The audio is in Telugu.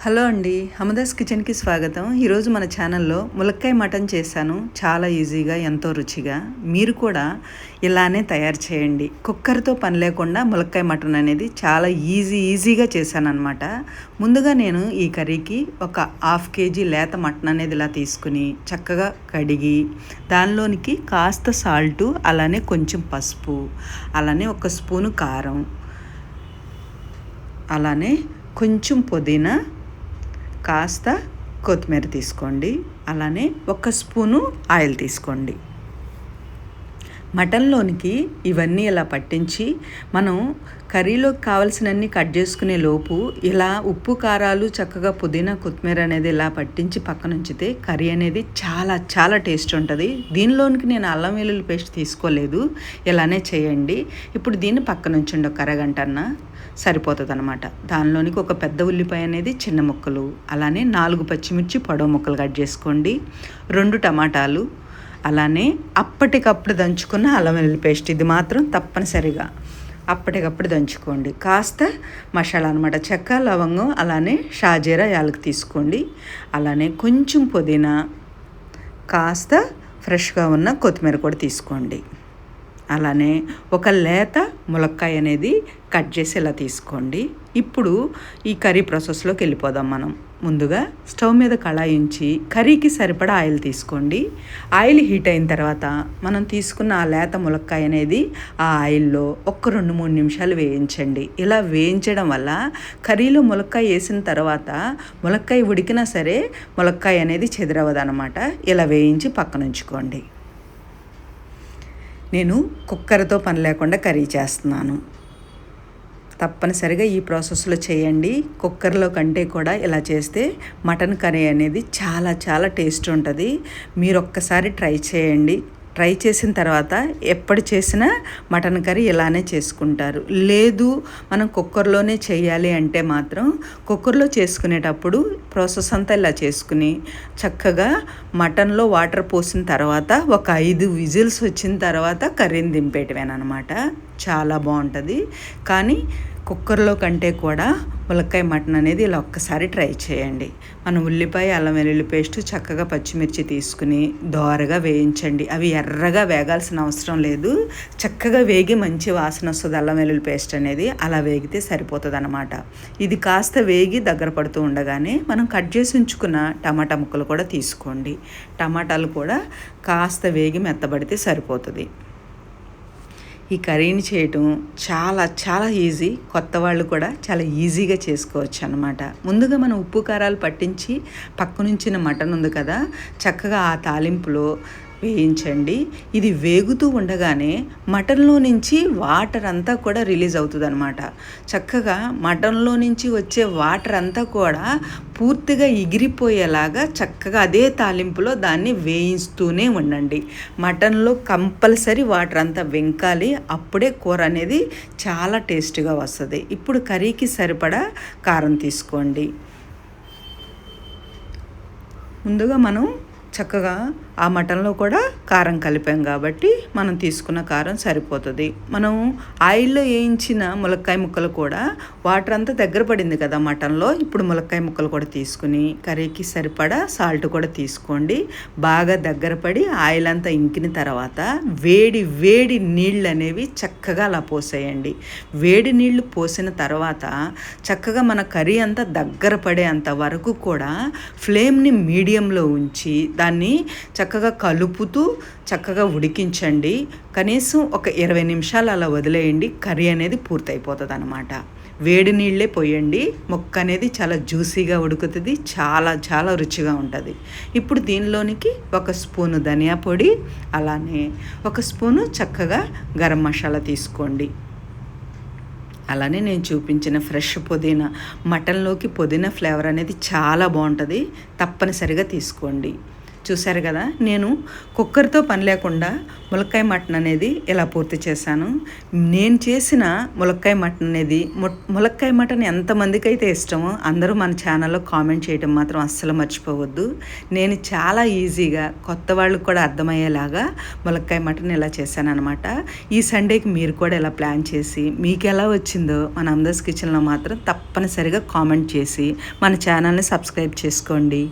హలో అండి, హమదాస్ కిచెన్కి స్వాగతం. ఈరోజు మన ఛానల్లో ములక్కాయ మటన్ చేశాను. చాలా ఈజీగా, ఎంతో రుచిగా. మీరు కూడా ఇలానే తయారు చేయండి. కుక్కర్తో పని లేకుండా ములక్కాయ మటన్ అనేది చాలా ఈజీగా చేశాను అనమాట. ముందుగా నేను ఈ కర్రీకి ఒక 1/2 kg లేత మటన్ అనేది ఇలా తీసుకుని చక్కగా కడిగి దానిలోనికి కాస్త సాల్టు, అలానే కొంచెం పసుపు, అలానే 1 స్పూను కారం, అలానే కొంచెం పుదీనా, కాస్త కొత్తిమీర తీసుకోండి. అలానే 1 స్పూను ఆయిల్ తీసుకోండి. మటన్లోనికి ఇవన్నీ ఇలా పట్టించి మనం కర్రీలోకి కావాల్సినన్ని కట్ చేసుకునే లోపు ఇలా ఉప్పు కారాలు చక్కగా పుదీనా కొత్తిమీర అనేది ఇలా పట్టించి పక్కన ఉంచితే కర్రీ అనేది చాలా టేస్ట్ ఉంటుంది. దీనిలోనికి నేను అల్లం వెల్లుల్లి పేస్ట్ తీసుకోలేదు, ఇలానే చేయండి. ఇప్పుడు దీన్ని పక్కన ఉంచండి, ఒక అరగంటన్న సరిపోతుంది అనమాట. దానిలోనికి ఒక పెద్ద ఉల్లిపాయ అనేది చిన్న ముక్కలు, అలానే 4 పచ్చిమిర్చి పొడవు ముక్కలు కట్ చేసుకోండి, 2 టమాటాలు, అలానే అప్పటికప్పుడు దంచుకున్న అల్లం వెల్లుల్లి పేస్ట్. ఇది మాత్రం తప్పనిసరిగా అప్పటికప్పుడు దంచుకోండి. కాస్త మసాలా అనమాట, చెక్క, లవంగం, అలానే షాజీరా, యాలకి తీసుకోండి. అలానే కొంచెం పుదీనా, కాస్త ఫ్రెష్గా ఉన్న కొత్తిమీర కూడా తీసుకోండి. అలానే ఒక లేత ములక్కాయ అనేది కట్ చేసి ఇలా తీసుకోండి. ఇప్పుడు ఈ కర్రీ ప్రాసెస్లోకి వెళ్ళిపోదాం మనం. ముందుగా స్టవ్ మీద కళాయి ఉంచి కర్రీకి సరిపడా ఆయిల్ తీసుకోండి. ఆయిల్ హీట్ అయిన తర్వాత మనం తీసుకున్న ఆ లేత ములక్కాయ అనేది ఆ ఆయిల్లో ఒక 2-3 నిమిషాలు వేయించండి. ఇలా వేయించడం వల్ల కర్రీలో ములక్కాయ వేసిన తర్వాత ములక్కాయ ఉడికినా సరే ములక్కాయ అనేది చెదిరవదు అనమాట. ఇలా వేయించి పక్కన ఉంచుకోండి. నేను కుక్కర్తో పని లేకుండా కర్రీ చేస్తున్నాను. తప్పనిసరిగా ఈ ప్రాసెస్లో చేయండి. కుక్కర్లో కంటే కూడా ఇలా చేస్తే మటన్ కర్రీ అనేది చాలా టేస్ట్ ఉంటుంది. మీరు ఒక్కసారి ట్రై చేయండి. ట్రై చేసిన తర్వాత ఎప్పుడు చేసినా మటన్ కర్రీ ఇలానే చేసుకుంటారు. లేదు మనం కుక్కర్లోనే చేయాలి అంటే మాత్రం కుక్కర్లో చేసుకునేటప్పుడు ప్రాసెస్ అంతా ఇలా చేసుకుని చక్కగా మటన్లో వాటర్ పోసిన తర్వాత ఒక 5 విజిల్స్ వచ్చిన తర్వాత కర్రీని దింపేయటమేనమాట. చాలా బాగుంటుంది. కానీ కుక్కర్లో కంటే కూడా ములక్కాయ మటన్ అనేది ఇలా ఒక్కసారి ట్రై చేయండి. మనం ఉల్లిపాయ, అల్లం వెల్లుల్లి పేస్ట్, చక్కగా పచ్చిమిర్చి తీసుకుని దోరగా వేయించండి. అవి ఎర్రగా వేగాల్సిన అవసరం లేదు. చక్కగా వేగి మంచి వాసన వస్తుంది అల్లం వెల్లుల్లి పేస్ట్ అనేది. అలా వేగితే సరిపోతుంది అనమాట. ఇది కాస్త వేగి దగ్గర పడుతూ ఉండగానే మనం కట్ చేసి ఉంచుకున్న టమాటా ముక్కలు కూడా తీసుకోండి. టమాటాలు కూడా కాస్త వేగి మెత్తబడితే సరిపోతుంది. ఈ కర్రీని చేయటం చాలా ఈజీ. కొత్త వాళ్ళు కూడా చాలా ఈజీగా చేసుకోవచ్చు అన్నమాట. ముందుగా మనం ఉప్పు కారాలు పట్టించి పక్కనుంచిన మటన్ ఉంది కదా, చక్కగా ఆ తాలింపులో వేయించండి. ఇది వేగుతూ ఉండగానే మటన్లో నుంచి వాటర్ అంతా కూడా రిలీజ్ అవుతుంది అనమాట. చక్కగా మటన్లో నుంచి వచ్చే వాటర్ అంతా కూడా పూర్తిగా ఎగిరిపోయేలాగా చక్కగా అదే తాలింపులో దాన్ని వేయిస్తూనే ఉండండి. మటన్లో కంపల్సరీ వాటర్ అంతా వెంకాలి, అప్పుడే కూర అనేది చాలా టేస్ట్గా వస్తుంది. ఇప్పుడు కర్రీకి సరిపడా కారం తీసుకోండి. ముందుగా మనం చక్కగా ఆ మటన్లో కూడా కారం కలిపాం కాబట్టి మనం తీసుకున్న కారం సరిపోతుంది. మనం ఆయిల్లో వేయించిన ములక్కాయ ముక్కలు కూడా వాటర్ అంతా దగ్గర పడింది కదా మటన్లో. ఇప్పుడు ములక్కాయ ముక్కలు కూడా తీసుకుని కర్రీకి సరిపడా సాల్ట్ కూడా తీసుకోండి. బాగా దగ్గర పడి ఆయిల్ అంతా ఇంకిన తర్వాత వేడి నీళ్ళు అనేవి చక్కగా అలా పోసేయండి. వేడి నీళ్ళు పోసిన తర్వాత చక్కగా మన కర్రీ అంతా దగ్గర పడేంత వరకు కూడా ఫ్లేమ్ని మీడియంలో ఉంచి దాన్ని చక్కగా కలుపుతూ చక్కగా ఉడికించండి. కనీసం ఒక 20 నిమిషాలు అలా వదిలేయండి. కర్రీ అనేది పూర్తయిపోతుంది అనమాట. వేడి నీళ్ళే పోయండి. ముక్క అనేది చాలా జ్యూసీగా ఉడుకుతుంది. చాలా రుచిగా ఉంటుంది. ఇప్పుడు దీనిలోనికి 1 స్పూను ధనియా పొడి, అలానే 1 స్పూను చక్కగా గరం మసాలా తీసుకోండి. అలానే నేను చూపించిన ఫ్రెష్ పుదీనా, మటన్లోకి పుదీనా ఫ్లేవర్ అనేది చాలా బాగుంటుంది. తప్పనిసరిగా తీసుకోండి. చూసారు కదా, నేను కుక్కర్తో పని లేకుండా ములక్కాయ మటన్ అనేది ఎలా పూర్తి చేశాను. నేను చేసిన ములక్కాయ మటన్ అనేది ములక్కాయ మటన్ ఎంతమందికి అయితే ఇష్టమో అందరూ మన ఛానల్లో కామెంట్ చేయడం మాత్రం అస్సలు మర్చిపోవద్దు. నేను చాలా ఈజీగా కొత్త వాళ్ళకు కూడా అర్థమయ్యేలాగా ములక్కాయ మటన్ ఎలా చేశాను అనమాట. ఈ సండేకి మీరు కూడా ఎలా ప్లాన్ చేసి మీకు ఎలా వచ్చిందో మన అమ్దాస్ కిచెన్లో మాత్రం తప్పనిసరిగా కామెంట్ చేసి మన ఛానల్ని సబ్స్క్రైబ్ చేసుకోండి.